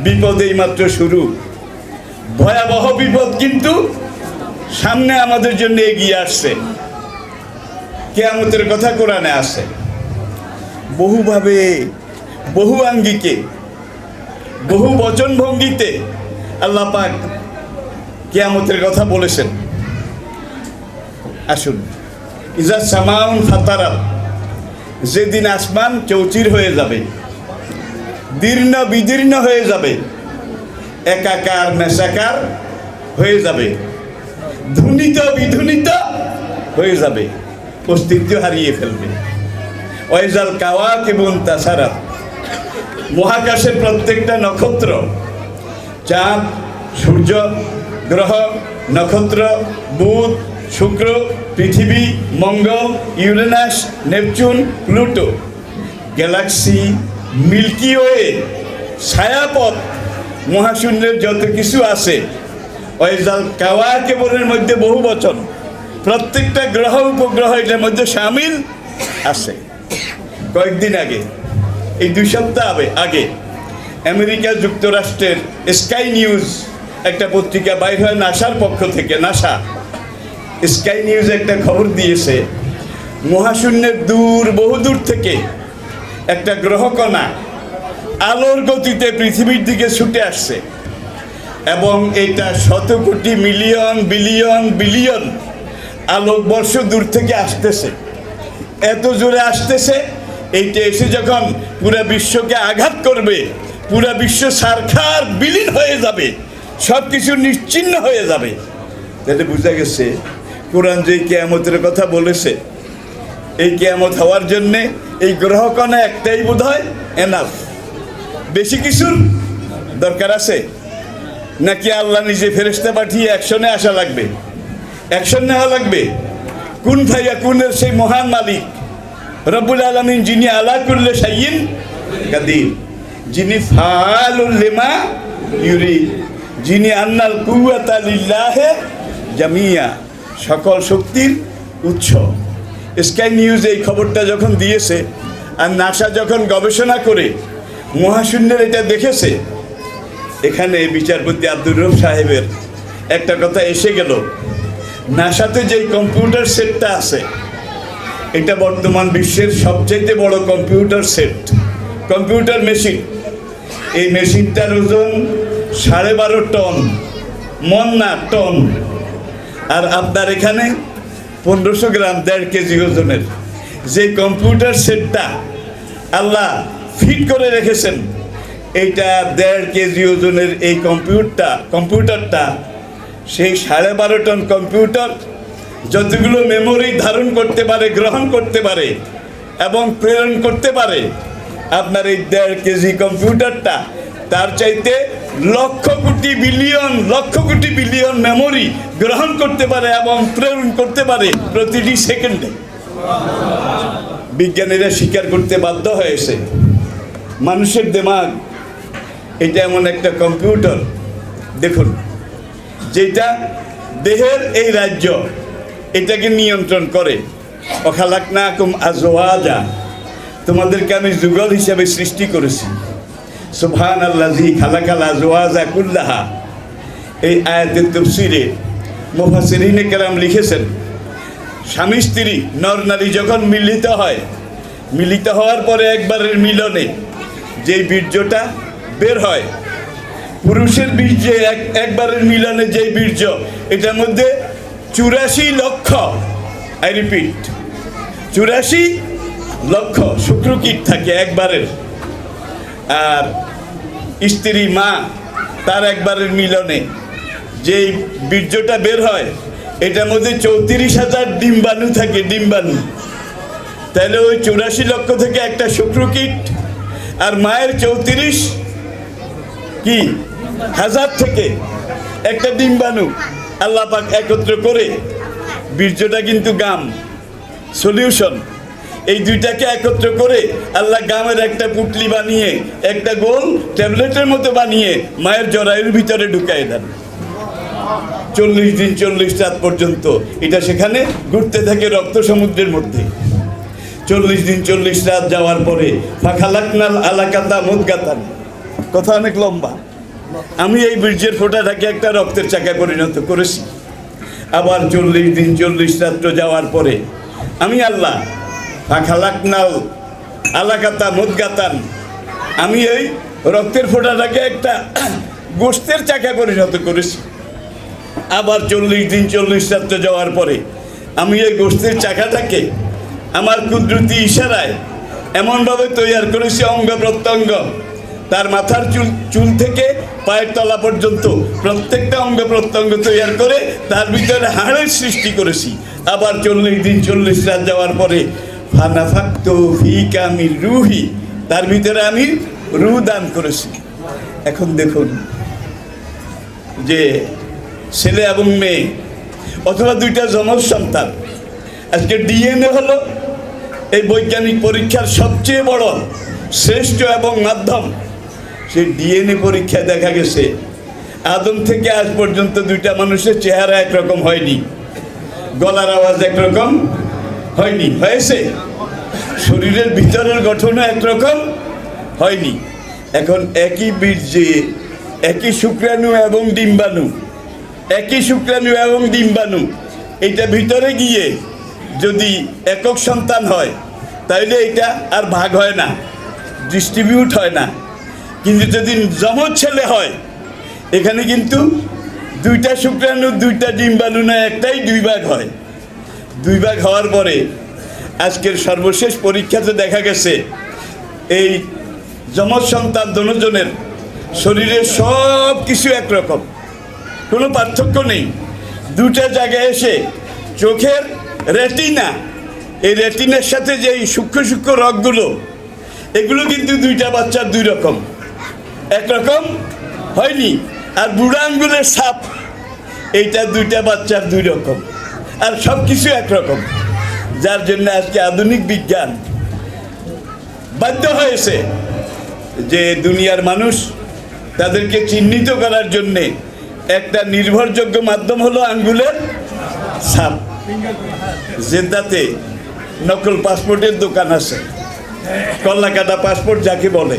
বিপদ এই মাত্র শুরু। ভয়াবহ বিপদ কিন্তু সামনে আমাদের জন্য এগিয়ে আসছে। কিয়ামতের কথা কোরআনে আছে, বহুভাবে, বহু আঙ্গিকে, বহু বচন ভঙ্গিতে আল্লাহ পাক কিয়ামতের কথা বলেছেন। আসুন, ইজা সামাউন ফাতারাত, যেদিন আসমান চৌচির হয়ে যাবে, দীর্ণ বিদীর্ণ হয়ে যাবে, একাকার মেশাকার হয়ে যাবে, ধুনিত বিধুনিত হয়ে যাবে, অস্তিত্ব হারিয়ে ফেলবে। ওয়াইজাল কাওয়াকিবুন তাসারাত, মহাকাশের প্রত্যেকটা নক্ষত্র, চাঁদ, সূর্য, গ্রহ, নক্ষত্র, বুধ, শুক্র, পৃথিবী, মঙ্গল, Uranus, Neptune, Pluto, galaxy, Milky Way, ছায়াপথ, মহাশূন্যের যত কিছু আছে, ওয়াইজাল কাওয়াকিবুনের মধ্যে বহু বচন, প্রত্যেকটা গ্রহ উপগ্রহ এটার মধ্যে শামিল আছে। কয়েকদিন আগে, এই 2 সপ্তাহ আগে আমেরিকা যুক্তরাষ্ট্রের স্কাই নিউজ একটা পত্রিকা বাইর হয় নাসার পক্ষ থেকে। নাসা স্কাই নিউজ একটা খবর দিয়েছে, মহাশূন্যের বহুদূর থেকে একটা গ্রহকণা আলোর গতিতে পৃথিবীর দিকে ছুটে আসছে এবং এটা 100 কোটি মিলিয়ন বিলিয়ন বিলিয়ন আলোকবর্ষ দূর থেকে আসতেছে। এত জোরে আসতেছে, এইটা এসে যখন পুরা বিশ্বকে আঘাত করবে, পুরা বিশ্ব সারখার বিলীন হয়ে যাবে, সব কিছু নিশ্চিহ্ন হয়ে যাবে। তাহলে বোঝা গেছে কোরআন যে কিয়ামতের কথা বলেছে, এই কিয়ামত হওয়ার জন্যে এই গ্রহকণা একটাই বোধ হয় এনাফ। বেশি কিছুর দরকার আছে নাকি আল্লাহ নিজে ফেরেশতা পাঠিয়ে অ্যাকশনে আসা লাগবে, অ্যাকশন নেওয়া লাগবে? কুন ফায়াকুনের সেই মহান মালিক রব্বুল আলামিন, যিনি আলা কুল্লি শাইইন কাদির, যিনি ফাআলুল লিমা ইউরিদ, যিনি আন্নাল কুওয়াতা লিল্লাহি জামিয়া, সকল শক্তির উৎস। স্কাই নিউজ এই খবরটা যখন দিয়েছে আর নাসা যখন গবেষণা করে মহাশূন্যের এটা দেখেছে, এখানে বিচারপতি আব্দুর রব সাহেবের একটা কথা এসে গেল। নাসাতে যেই কম্পিউটার সেটটা আছে, এটা বর্তমান বিশ্বের সবচেয়ে বড় কম্পিউটার সেট, কম্পিউটার মেশিন। এই মেশিনটার ওজন 12.5 টন, মন না টন। আর আপনার এখানে 1500 গ্রাম, 1.5 কেজি ওজনের যে কম্পিউটার সেটটা আল্লাহ ফিট করে রেখেছেন, এইটা 1.5 কেজি ওজনের এই কম্পিউটারটা সেই 12.5 টন কম্পিউটার যতগুলো মেমোরি ধারণ করতে পারে, গ্রহণ করতে পারে এবং প্রেরণ করতে পারে, আপনার এই 1.5 কেজি কম্পিউটারটা তার চাইতে লক্ষ কোটি বিলিয়ন মেমোরি গ্রহণ করতে পারে এবং প্রেরণ করতে পারে প্রতিটি সেকেন্ডে। বিজ্ঞানীরা স্বীকার করতে বাধ্য হয়েছে, মানুষের দিমাগ এটা এমন একটা কম্পিউটার, দেখুন, যেটা দেহের এই রাজ্য এটাকে নিয়ন্ত্রণ করে। ওয়াখালাকনাকুম আজওয়াজা, তোমাদেরকে আমি যুগল হিসাবে সৃষ্টি করেছি। সুবহানাল্লাযী খালাকাল আজওয়াজা কুল্লাহা, এই আয়াতের তাফসীরে মুফাসসিরিনে কেরাম লিখেছেন, স্বামী স্ত্রী নর নারী যখন মিলিত হওয়ার পরে একবারের মিলনে যেই বীর্যটা বের হয়, পুরুষের বীর্যে একবারের মিলনে যেই বীর্য, এটার মধ্যে 84 লক্ষ, আই রিপিট 84 লক্ষ শুক্রকীট থাকে একবারের। আর স্ত্রী মা, তার একবারের মিলনে যেই বীর্যটা বের হয়, এটার মধ্যে 34,000 ডিম্বাণু থাকে, ডিম্বাণু। তাহলে ওই 84 লক্ষ থেকে একটা শুক্রকীট আর মায়ের 34 কি হাজার থেকে একটা ডিম্বাণু আল্লাহ পাক একত্র করে, বীর্যটা কিন্তু গাম সলিউশন, এই দুইটাকে একত্র করে আল্লাহ গামের একটা পুটলি বানিয়ে, একটা গোল ট্যাবলেটের মতো বানিয়ে মায়ের জরায়ুর ভিতরে ঢুকায় দেন। 40 দিন 40 রাত পর্যন্ত এটা সেখানে ঘুরতে থাকে রক্ত সমুদ্রের মধ্যে। 40 দিন 40 রাত যাওয়ার পরে ফাখালাকনাল আলাকাতা মুদগাতান, কথা অনেক লম্বা। আমি এই বীর্যের ফোঁটাটাকে একটা রক্তের চাকায় পরিণত করেছি। আবার 40 দিন 40 রাত্র যাওয়ার পরে আমি আল্লাহ খালাকনাল আলাকাতা মুদগাতান, আমি এই রক্তের ফোঁটাটাকে একটা গোশতের চাকায় পরিণত করেছি। আবার 40 দিন 40 রাত্র যাওয়ার পরে আমি এই গোশতের চাকাটাকে আমার কুদরতি ইশারায় এমনভাবে তৈরি করেছি, অঙ্গ প্রত্যঙ্গ, তার মাথার চুল থেকে পায়ের তলা পর্যন্ত প্রত্যেকটা অঙ্গ প্রত্যঙ্গ তৈরি করে তার ভিতরে হাড়ের সৃষ্টি করেছি। আবার 40 দিন 40 রাত যাওয়ার পরে ফানাফাক্তু ফিকা মির রুহি, তার ভিতরে আমি রূহ দান করেছি। এখন দেখুন যে ছেলে এবং মেয়ে অথবা দুইটা যমজ সন্তান, আজকে ডিএনএ হলো এই বৈজ্ঞানিক পরীক্ষার সবচেয়ে বড় শ্রেষ্ঠ এবং মাধ্যম। সেই ডিএনএ পরীক্ষায় দেখা গেছে আদম থেকে আজ পর্যন্ত দুইটা মানুষের চেহারা একরকম হয়নি, গলার আওয়াজ একরকম হয়নি, হয়েছে শরীরের ভিতরের গঠনও একরকম হয়নি। এখন একই বীর্যে একই শুক্রাণু এবং ডিম্বাণু, একই শুক্রাণু এবং ডিম্বাণু, এটা ভিতরে গিয়ে যদি একক সন্তান হয় তাহলে এটা আর ভাগ হয় না, ডিস্ট্রিবিউট হয় না। কিন্তু যদি যমজ ছেলে হয় এখানে কিন্তু দুইটা শুক্রাণু দুইটা ডিম্বাণু না, একটাই দুই ভাগ হয়। দুই ভাগ হওয়ার পরে আজকের সর্বশেষ পরীক্ষাতে দেখা গেছে এই যমজ সন্তান দুজনের শরীরের সব কিছু একরকম, কোনো পার্থক্য নেই। দুটা জায়গায় এসে চোখের রেটিনা, এই রেটিনার সাথে যে সূক্ষ্ম সূক্ষ্ম রগগুলো, এগুলো কিন্তু দুইটা বাচ্চার দুই রকম, একরকম হয়নি। আর বুড়া আঙ্গুলের ছাপ, এইটা দুইটা বাচ্চার দুই রকম, আর সব কিছু একরকম। যার জন্য আজকে আধুনিক বিজ্ঞান বাধ্য হয়েছে যে দুনিয়ার মানুষ তাদেরকে চিহ্নিত করার জন্যে একটা নির্ভরযোগ্য মাধ্যম হলো আঙ্গুলের ছাপ। জেদ্দাতে নকল পাসপোর্টের দোকান আছে, কল্লাকাটা পাসপোর্ট যাকে বলে,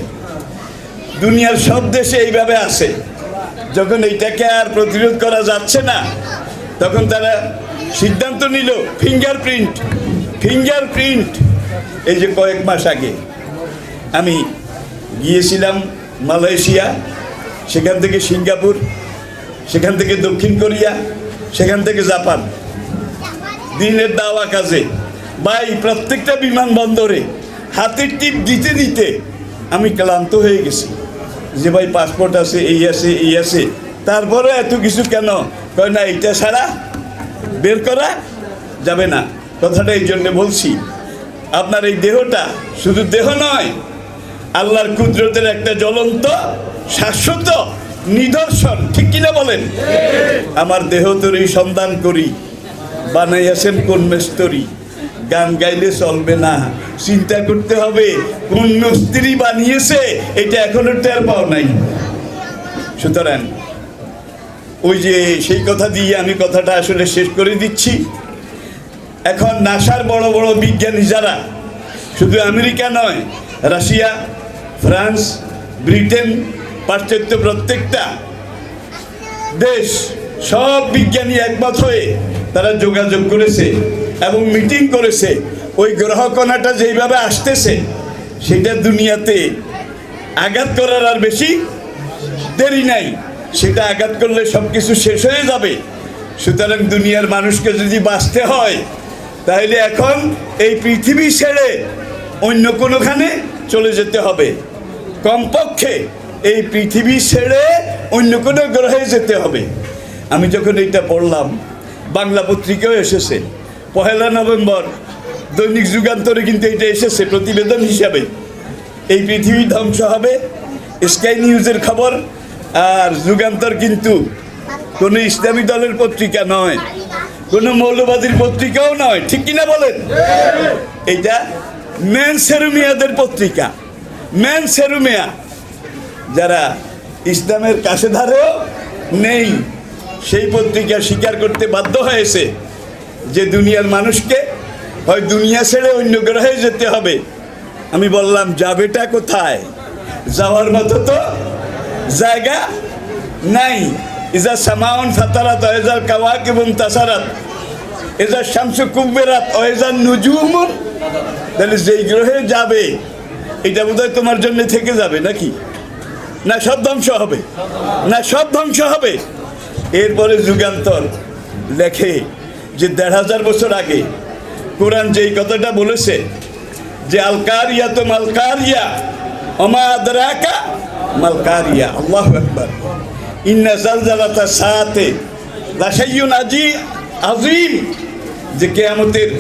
দুনিয়ার সব দেশে এইভাবে আছে। যখন এইটাকে আর প্রতিরোধ করা যাচ্ছে না তখন তারা সিদ্ধান্ত নিল ফিঙ্গারপ্রিন্ট। এই যে কয়েক মাস আগে আমি গিয়েছিলাম মালয়েশিয়া, সেখান থেকে সিঙ্গাপুর, সেখান থেকে দক্ষিণ কোরিয়া, সেখান থেকে জাপান, দিনের দাওয়া কাজে ভাই প্রত্যেকটা বিমানবন্দরে হাতের টিপ দিতে দিতে আমি ক্লান্ত হয়ে গেছি যে ভাই পাসপোর্ট আছে, এই আছে, এই আছে, তারপরে এত কিছু কেন? কয় না, এইটা ছাড়া বের করা যাবে না। কথাটা এই জন্যে বলছি, আপনার এই দেহটা শুধু দেহ নয়, আল্লাহর কুদরতের একটা জ্বলন্ত শাশ্বত নিদর্শন, ঠিক কিনা বলেন? আমার দেহ তরি সন্ধান করি, বানাইয়াছেন কোন মেস্তরি, গান গাইলে চলবে না, চিন্তা করতে হবে কোন মিস্ত্রি বানিয়েছে, এটা এখনো টের পাও নাই। সুতরাং ওই যে সেই কথা দিয়ে আমি কথাটা আসলে শেষ করে দিচ্ছি। এখন নাসার বড় বড় বিজ্ঞানী যারা, শুধু আমেরিকা নয়, রাশিয়া, ফ্রান্স, ব্রিটেন, পাশ্চাত্য প্রত্যেকটা দেশ, সব বিজ্ঞানী একমত হয়ে তারা যোগাযোগ করেছে এবং মিটিং করেছে। ওই গ্রহকণাটা যেইভাবে আসতেছে সেটা দুনিয়াতে আঘাত করার আর বেশি দেরি নাই, সেটা আঘাত করলে সব কিছু শেষ হয়ে যাবে। সুতরাং দুনিয়ার মানুষকে যদি বাঁচতে হয় তাহলে এখন এই পৃথিবী ছেড়ে অন্য কোনোখানে চলে যেতে হবে, কমপক্ষে এই পৃথিবী ছেড়ে অন্য কোনো গ্রহে যেতে হবে। আমি যখন এইটা পড়লাম, বাংলা পত্রিকাও এসেছে, 1 নভেম্বর দৈনিক যুগান্তরে কিন্তু এটা এসেছে প্রতিবেদন হিসাবে, এই পৃথিবী ধ্বংস হবে, স্কাই নিউজের খবর। আর যুগান্তর কিন্তু কোনো ইসলামী দলের পত্রিকা নয়, কোনো মৌলবাদীর পত্রিকাও নয়, ঠিক কিনা বলেন? এইটা ম্যান সেরুমিয়াদের পত্রিকা, ম্যান সেরুমিয়া, যারা ইসলামের কাছে ধারেও নেই, সেই পত্রিকা স্বীকার করতে বাধ্য হয়েছে যে দুনিয়ার মানুষকে হয় দুনিয়া ছেড়ে অন্য গ্রহে যেতে হবে। আমি বললাম, যাবেটা কোথায়? যাওয়ার মতো তো জায়গা নাই। ইজা সামাউন ফাতারাত ওয়াইজাল কাওয়াকিবুন তাসারাত ইজা শামসু কুব্বিরাত ওয়াইজান নুজুমুন। তাহলে যেই গ্রহে যাবে এটা বোধহয় তোমার জন্য থেকে যাবে নাকি? না সব ধ্বংস হবে? না সব ধ্বংস হবে। এরপরে যুগান্তর লেখে যে ১৫০০ বছর আগে কোরআন যেই কথাটা বলেছে যে আল কারিয়া তো মাল কারিয়া ওমা আদরাকা মাল কারিয়া। আল্লাহু আকবার। ইন্না জালজালাতা সাআতি লাশাইউন আযীম, যে কিয়ামতের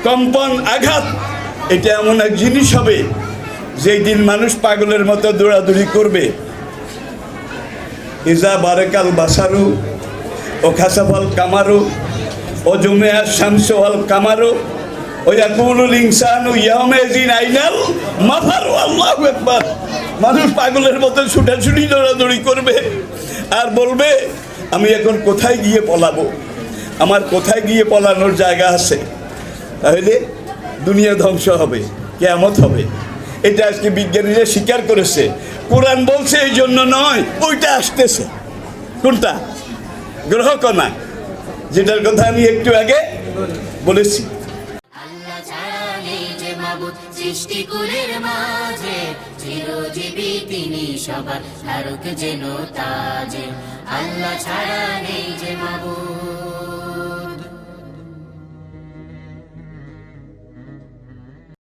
কম্পন আঘাত এটা এমন এক জিনিস হবে যেই দিন মানুষ পাগলের মতো দৌড়াদৌড়ি করবে। ইজা বারাকাল বাসারু ও খাসাফাল কামারু ও জুমিআশ শামসু ওয়াল কামারু ও ইয়াকুলুল ইনসানু ইয়াওমাইযিন আইনাল মাফারু। আল্লাহু আকবার। মানুষ পাগলের মতো ছুটাছুটি দৌড়াদৌড়ি করবে আর বলবে আমি এখন কোথায় গিয়ে পলাবো, আমার কোথায় গিয়ে পলানোর জায়গা আছে। তাহলে দুনিয়া ধ্বংস হবে, কিয়ামত হবে। এটা আজকে বিজ্ঞানীরা স্বীকার করেছে। কোরআন বলছে এই জন্য নয়, ওইটা আসতেছে। কোনটা? গ্রহকণা, যেটার কথা আমি একটু আগে বলেছি। আল্লাহ ছাড়া নেই যে মাবুদ সৃষ্টিকুলের মাঝে, চিরজীবী তিনি সবার ধারক যেন তাজে। আল্লাহ ছাড়া নেই যে মাবুদ।